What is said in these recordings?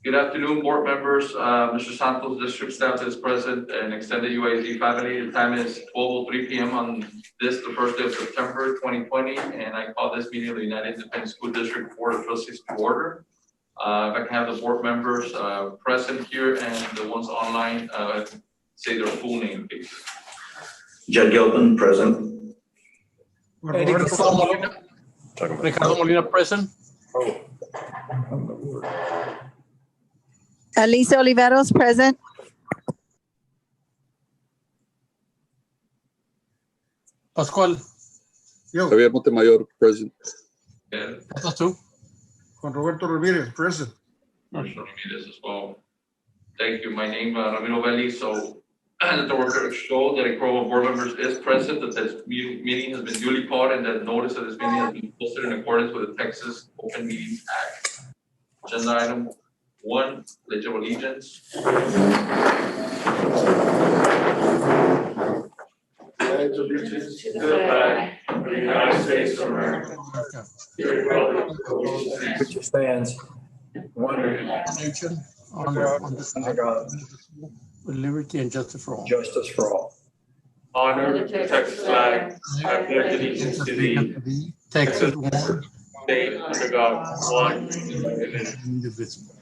Good afternoon, board members. Mr. Santos, district staff is present, and extended UIZ family. The time is 12:03 p.m. on this, the first day of September 2020, and I call this meeting of the United Independent School District Board of Trustees to order. If I can have the board members present here and the ones online say their full name, please. Jed Gilpin, present. Ricardo Molina present. Alicia Oliveros, present. Pascual. Javier Montemayor, present. That's two. Juan Roberto Ramirez, present. Commissioner Ramirez as well. Thank you. My name is Ramiro Belli. So let the record show that a quorum of board members is present, that this meeting has been duly called, and that notice of this meeting has been posted in accordance with the Texas Open Meetings Act. Agenda item 1, Pledge of Allegiance. Pledge allegiance to the flag of the United States of America, the republic for which it stands, one Nation under God, with liberty and justice for all. justice for all. Honor the Texas flag. I pledge allegiance to thee, Texas, one, state under God, one, indivisible. indivisible.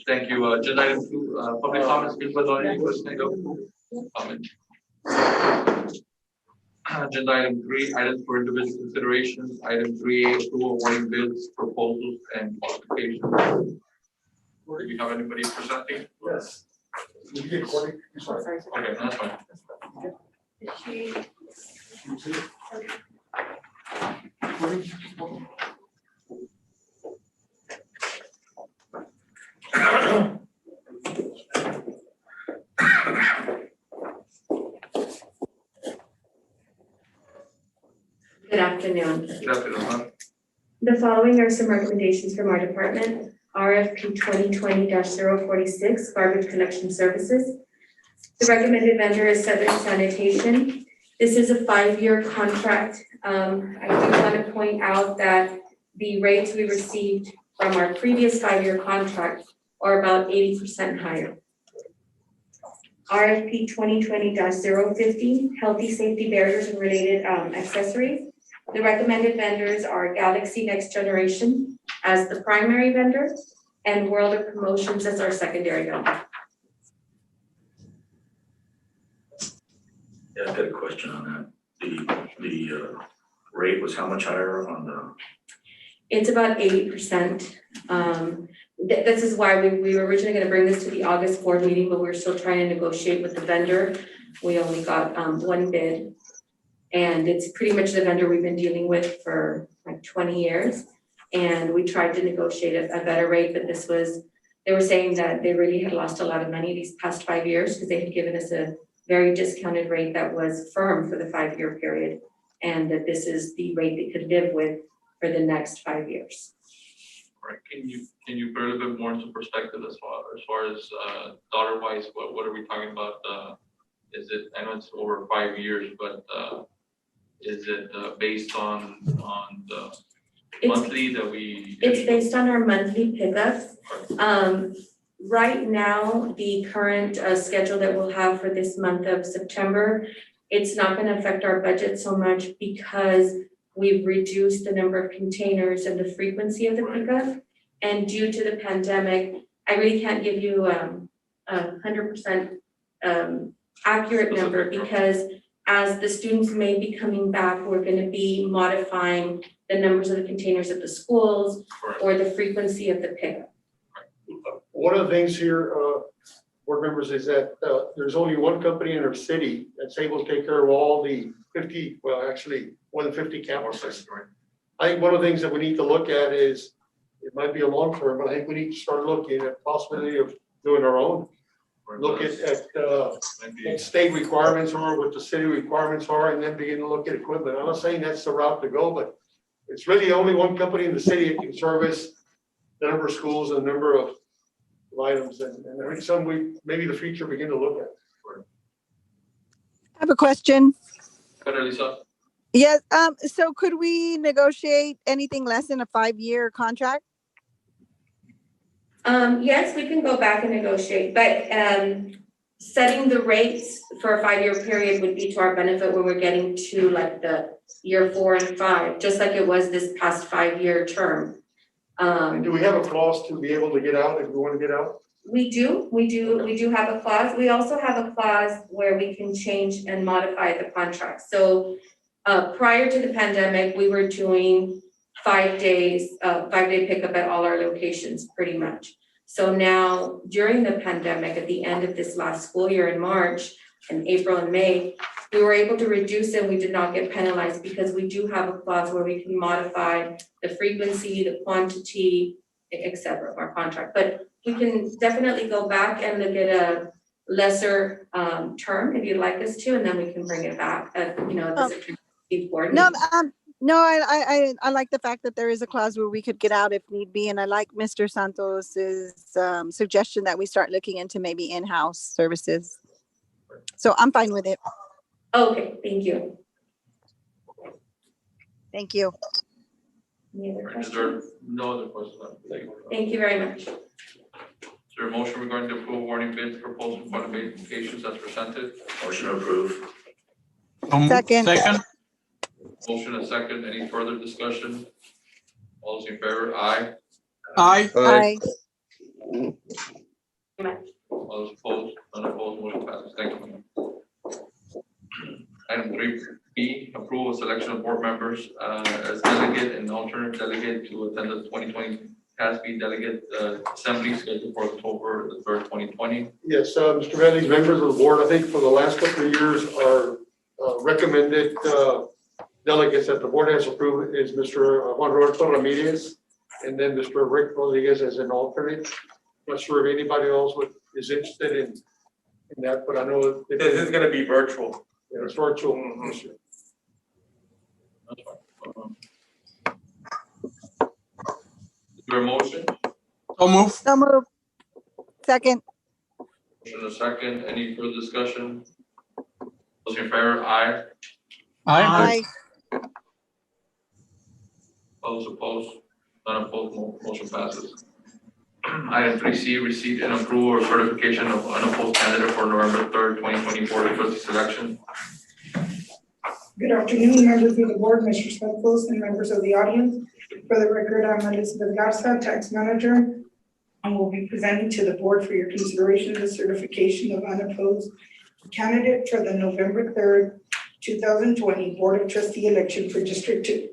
Thank you. Agenda item 2, public comments. People on any question, comment. Agenda item 3, items for individual consideration. Item 3A, approval of awarding bids, proposals, and qualifications. Do you have anybody presenting? Yes. Okay, that's fine. Good afternoon. Good afternoon, ma'am. The following are some recommendations from our department. RFP 2020-046, garbage collection services. The recommended vendor is Southern Sanitation. This is a 5-year contract. I do want to point out that the rates we received from our previous 5-year contract are about 80% higher. RFP 2020-050, healthy safety barriers and related accessories. The recommended vendors are Galaxy Next Generation as the primary vendor and World of Promotions as our secondary vendor. Yeah, I've got a question on that. The rate was how much higher on the? It's about 80%. This is why we were originally going to bring this to the August board meeting, but we're still trying to negotiate with the vendor. We only got one bid, and it's pretty much the vendor we've been dealing with for like 20 years. And we tried to negotiate a better rate, but they were saying that they really had lost a lot of money these past 5 years because they had given us a very discounted rate that was firm for the 5-year period, and that this is the rate they could live with for the next 5 years. All right, can you put a little bit more into perspective as far as dollar wise, what are we talking about? Is it, I know it's over 5 years, but is it based on the monthly that we? It's based on our monthly pickups. Right now, the current schedule that we'll have for this month of September, it's not going to affect our budget so much because we've reduced the number of containers and the frequency of the pickup. And due to the pandemic, I really can't give you a 100% accurate number because as the students may be coming back, we're going to be modifying the numbers of the containers at the schools or the frequency of the pickup. One of the things here, board members, is that there's only one company in our city that's able to take care of all the 50, well, actually, more than 50 campuses. I think one of the things that we need to look at is, it might be a long term, but I think we need to start looking at the possibility of doing our own. Look at what state requirements are, what the city requirements are, and then begin to look at equipment. I'm not saying that's the route to go, but it's really only one company in the city that can service the number of schools and the number of items, and I think some we maybe the future begin to look at. I have a question. Go ahead, Lisa. Yes, so could we negotiate anything less than a 5-year contract? Yes, we can go back and negotiate, but, setting the rates for a 5-year period would be to our benefit when we're getting to like the year 4 and 5, just like it was this past 5-year term. And do we have a clause to be able to get out if we want to get out? We do have a clause. We also have a clause where we can change and modify the contract. So, prior to the pandemic, we were doing 5 days, 5-day pickup at all our locations, pretty much. So now, during the pandemic, at the end of this last school year in March, and April and May, we were able to reduce it. We did not get penalized because we do have a clause where we can modify the frequency, the quantity, et cetera, of our contract. But we can definitely go back and look at a lesser term if you'd like us to, and then we can bring it back at, the board. No, I like the fact that there is a clause where we could get out if need be, and I like Mr. Santos's suggestion that we start looking into maybe in-house services. So I'm fine with it. Okay, thank you. Thank you. Any other Is there questions? no other questions? Thank you very much. Is there a motion regarding the approval of awarding bids, proposal for fund vacations as presented? Motion approved. Second. Second. Motion and second. Any further discussion? All those in favor? Aye. Aye. Aye. All those opposed? None opposed. Motion passes. Thank you. Item 3B, approval of selection of board members as delegate and alternate delegate to attend the 2020 CASB Delegate Assembly scheduled for October the 3rd, 2020. Yes, Mr. Valley, members of the board, I think for the last couple of years, our recommended delegates that the board has approved is Mr. Juan Roberto Ramirez and then Mr. Rick Rodriguez as an alternate. Not sure if anybody else is interested in that, but I know that This is gonna be virtual. it's virtual. That's fine. Is there a motion? So move. So move. Second. Motion and second. Any further discussion? Those in favor? Aye. Aye. Aye. All those opposed? None opposed. Motion passes. Item 3C, receipt and approval or certification of unopposed candidate for November 3rd, 2020 Board of Trustees selection. Good afternoon, members of the board, Mr. Santos, and members of the audience. For the record, I'm Elizabeth Garza, tax manager, and will be presenting to the board for your consideration the certification of unopposed candidate for the November 3rd, 2020 Board of Trustee election for District 2.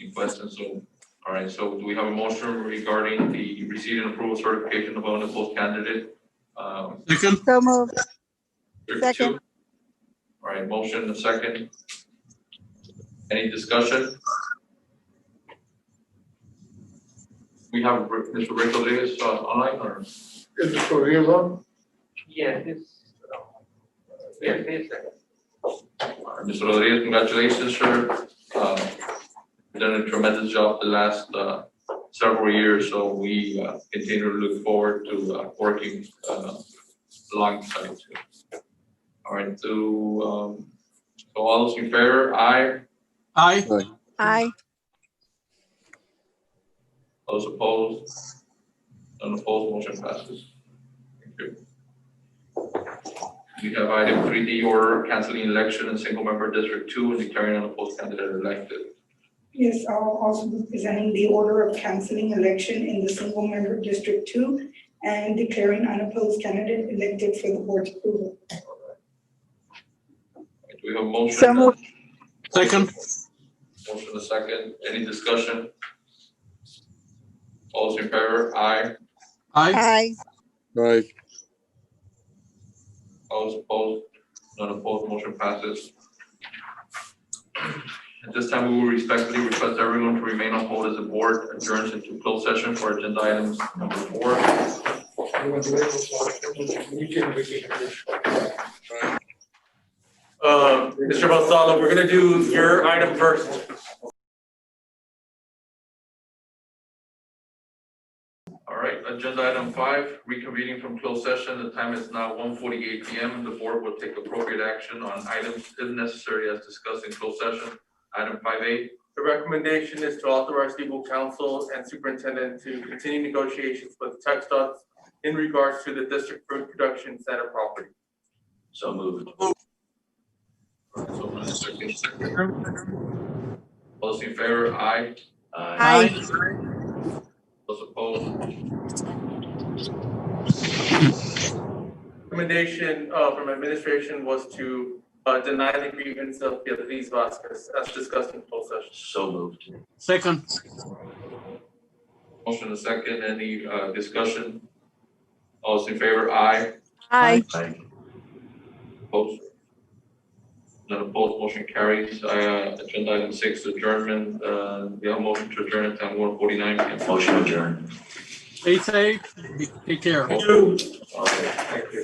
Any questions? So, all right, so do we have a motion regarding the receipt and approval certification of unopposed candidate? Second. So move. District Second. 2? All right, motion and second. Any discussion? We have Mr. Rick Rodriguez online or? Is Mr. Rodriguez on? Yeah, Mr. Rodriguez, congratulations, sir. You've done a tremendous job the last several years, so we continue to look forward to working alongside you. All right, so all those in favor, aye. Aye. Aye. Those opposed? None opposed, motion passes. Thank you. We have item 3D, order canceling election in single member District 2 and declaring unopposed candidate elected. Yes, I'll also be presenting the order of canceling election in the single member District 2 and declaring unopposed candidate elected for the board's approval. Do we have a motion? So moved. Second. Motion a second. Any discussion? All those in favor? Aye. Aye. Aye. Aye. All those opposed? None opposed, motion passes. At this time, we will respectfully request everyone to remain on hold as the board adjourns into closed session for agenda items number 4. Mr. Gonzalo, we're gonna do your item first. All right, agenda item 5, reconvening from closed session. The time is now 1:48 PM. The board will take appropriate action on items if necessary as discussed in closed session. Item 5A. The recommendation is to authorize legal counsel and superintendent to continue negotiations with TxDOT in regards to the district food production center property. So moved. All those in favor, aye. Aye. Those opposed, Recommendation from administration was to deny the grievance of Beatriz Vasquez as discussed in closed session. So moved. Second. motion and second, any discussion? All those in favor, aye. Aye. Aye. Opposed? None opposed, motion carries. Agenda item 6, adjournment. We have a motion to adjourn at time 1:49 PM. Motion adjourned. Stay safe. Take care. Okay, thank you.